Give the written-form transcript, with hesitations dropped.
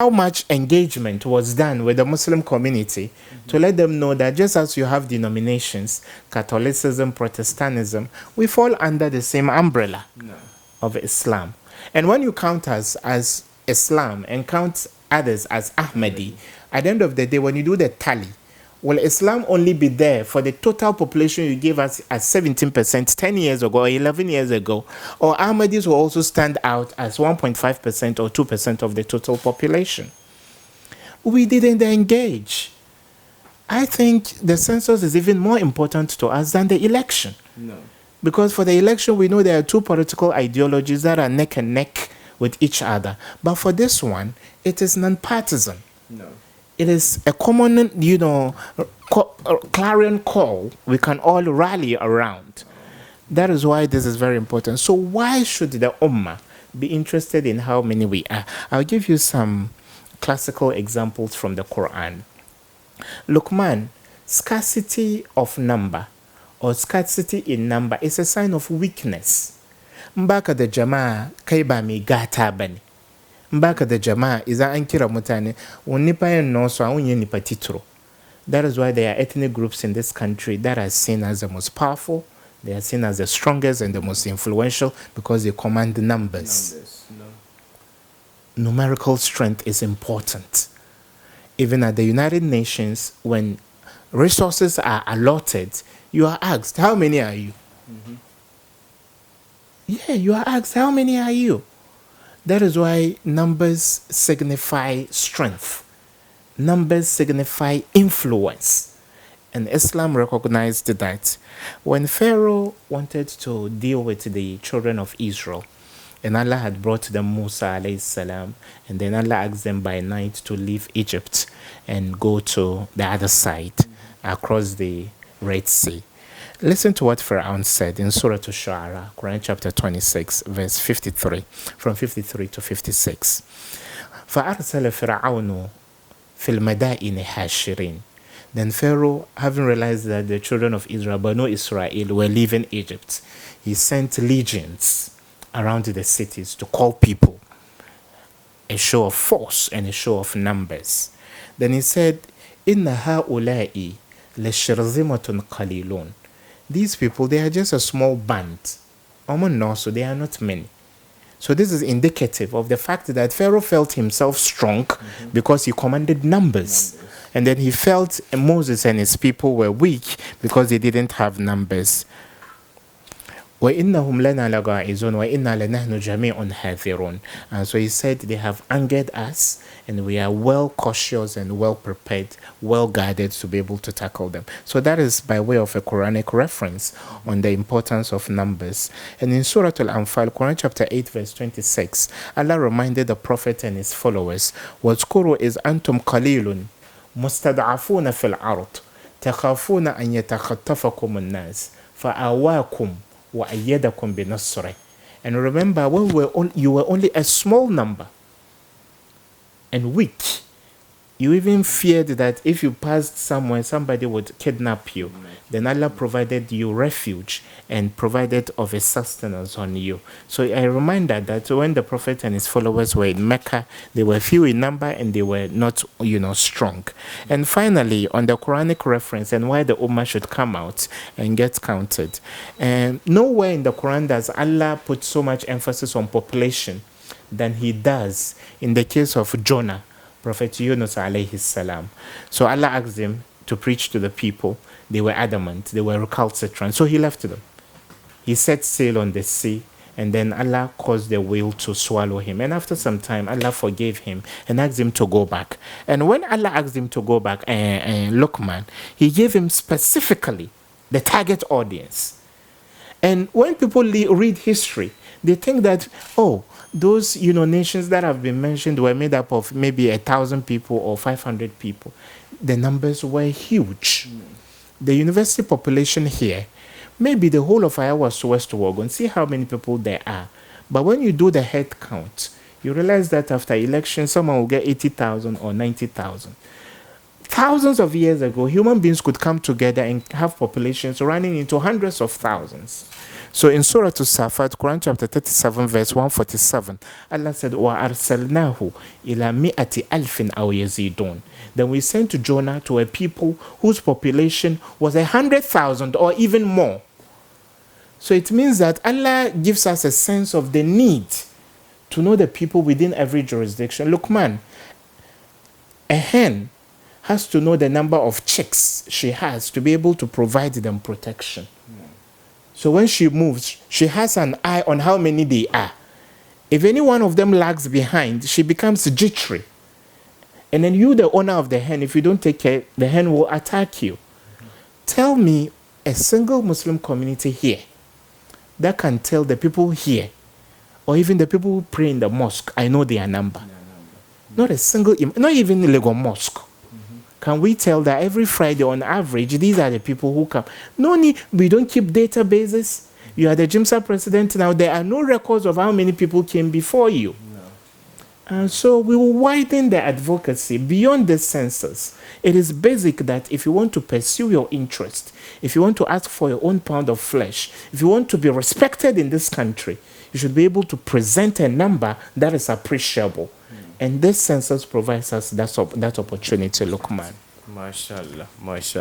how much engagement was done with the Muslim community to let them know that just as you have denominations, Catholicism, Protestantism, we fall under the same umbrella of Islam. And when you count us as Islam and count others as Ahmaddi, at the end of the day, when you do the tally, will Islam only be there for the total population you gave us as 17% 10 years ago or 11 years ago? Or Ahmadis will also stand out as 1.5% or 2% of the total population? We didn't engage. I think the census is even more important to us than the election. No. Because for the election, we know there are two political ideologies that are neck and neck with each other. But for this one, it is non-partisan. No. It is a common, clarion call we can all rally around. That is why this is very important. So why should the Ummah be interested in how many we are? I'll give you some classical examples from the Quran. Luqman, scarcity of number or scarcity in number is a sign of weakness. Mbaka da jama'a kai ba mai gata bane. Mbaka da jama'a idan an kira mutane wani bayan noso a wunye nipa titro. That is why there are ethnic groups in this country that are seen as the most powerful. They are seen as the strongest and the most influential because they command numbers. Numerical strength is important. Even at the United Nations, when resources are allotted, you are asked, how many are you? Yeah, you are asked, how many are you? That is why numbers signify strength. Numbers signify influence. And Islam recognized that when Pharaoh wanted to deal with the children of Israel, and Allah had brought them Musa alayhi salam, and then Allah asked them by night to leave Egypt and go to the other side across the Red Sea. Listen to what Pharaoh said in Surah Ash-Shu'ara, Quran chapter 26, verse 53, from 53 to 56. فَأَرْسَلَ فِرْعَوْنُ فِي الْمَدَائِنِ حَاشِرِينَ. Then Pharaoh, having realized that the children of Israel, Banu Israel, were leaving Egypt, he sent legions around the cities to call people, a show of force and a show of numbers. Then he said, إِنَّ هَؤُلَاءِ لَشِرْذِمَةٌ قَلِيلٌ. These people, they are just a small band. So they are not many. So this is indicative of the fact that Pharaoh felt himself strong because he commanded numbers. And then he felt Moses and his people were weak because they didn't have numbers. وَإِنَّهُمْ لَنَا لَغَائِزُونَ وَإِنَّا لَنَحْنُ جَمِيعٌ حَاذِرُونَ. And so he said, they have angered us and we are well cautious and well prepared, well guarded to be able to tackle them. So that is by way of a Quranic reference on the importance of numbers. And in Surah Al-Anfal, Quran chapter 8 verse 26, Allah reminded the Prophet and his followers, وَاذْكُرُوا إِذْ أَنْتُمْ قَلِيلٌ مُسْتَضْعَفُونَ فِي الْأَرْضِ تَخَافُونَ أَنْ يَتَخَطَّفَكُمُ النَّاسِ فَآوَاكُمْ وَأَيَّدَكُمْ بِنَصْرِهِ. And remember, when you were only a small number and weak, you even feared that if you passed somewhere, somebody would kidnap you. Then Allah provided you refuge and provided of a sustenance on you. So a reminder that when the Prophet and his followers were in Mecca, they were few in number and they were not, strong. And finally, on the Quranic reference and why the Ummah should come out and get counted. And nowhere in the Quran does Allah put so much emphasis on population than he does in the case of Jonah, Prophet Yunus alayhi salam. So Allah asked him to preach to the people. They were adamant, they were recalcitrant. So he left them. He set sail on the sea, and then Allah caused the whale to swallow him. And after some time, Allah forgave him and asked him to go back. And when Allah asked him to go back, Luqman, he gave him specifically the target audience. And when people read history, they think that, those nations that have been mentioned were made up of maybe 1,000 people or 500 people. The numbers were huge. The university population here, maybe the whole of Iowa West Oregon, see how many people there are. But when you do the head count, you realize that after election, someone will get 80,000 or 90,000. thousands of years ago, human beings could come together and have populations running into hundreds of thousands. So in Surah Al-Safat, Quran chapter 37, verse 147, Allah said, وَأَرْسَلْنَاهُ إِلَى مِئَةِ أَلْفٍ أَوْ يَزِيدُونَ. Then we sent to Jonah to a people whose population was 100,000 or even more. So it means that Allah gives us a sense of the need to know the people within every jurisdiction. Look, man, a hen has to know the number of chicks she has to be able to provide them protection. So when she moves, she has an eye on how many they are. If any one of them lags behind, she becomes jittery. And then you, the owner of the hen, if you don't take care, the hen will attack you. Tell me a single Muslim community here that can tell the people here, or even the people who pray in the mosque, I know their number. Not a single, not even the Lagos mosque. Can we tell that every Friday on average, these are the people who come? No need, we don't keep databases. You are the JIMSA president now. There are no records of how many people came before you. And so we will widen the advocacy beyond the census. It is basic that if you want to pursue your interest, if you want to ask for your own pound of flesh, if you want to be respected in this country, you should be able to present a number that is appreciable. And this census provides us that opportunity, Luqman. MashaAllah, MashaAllah.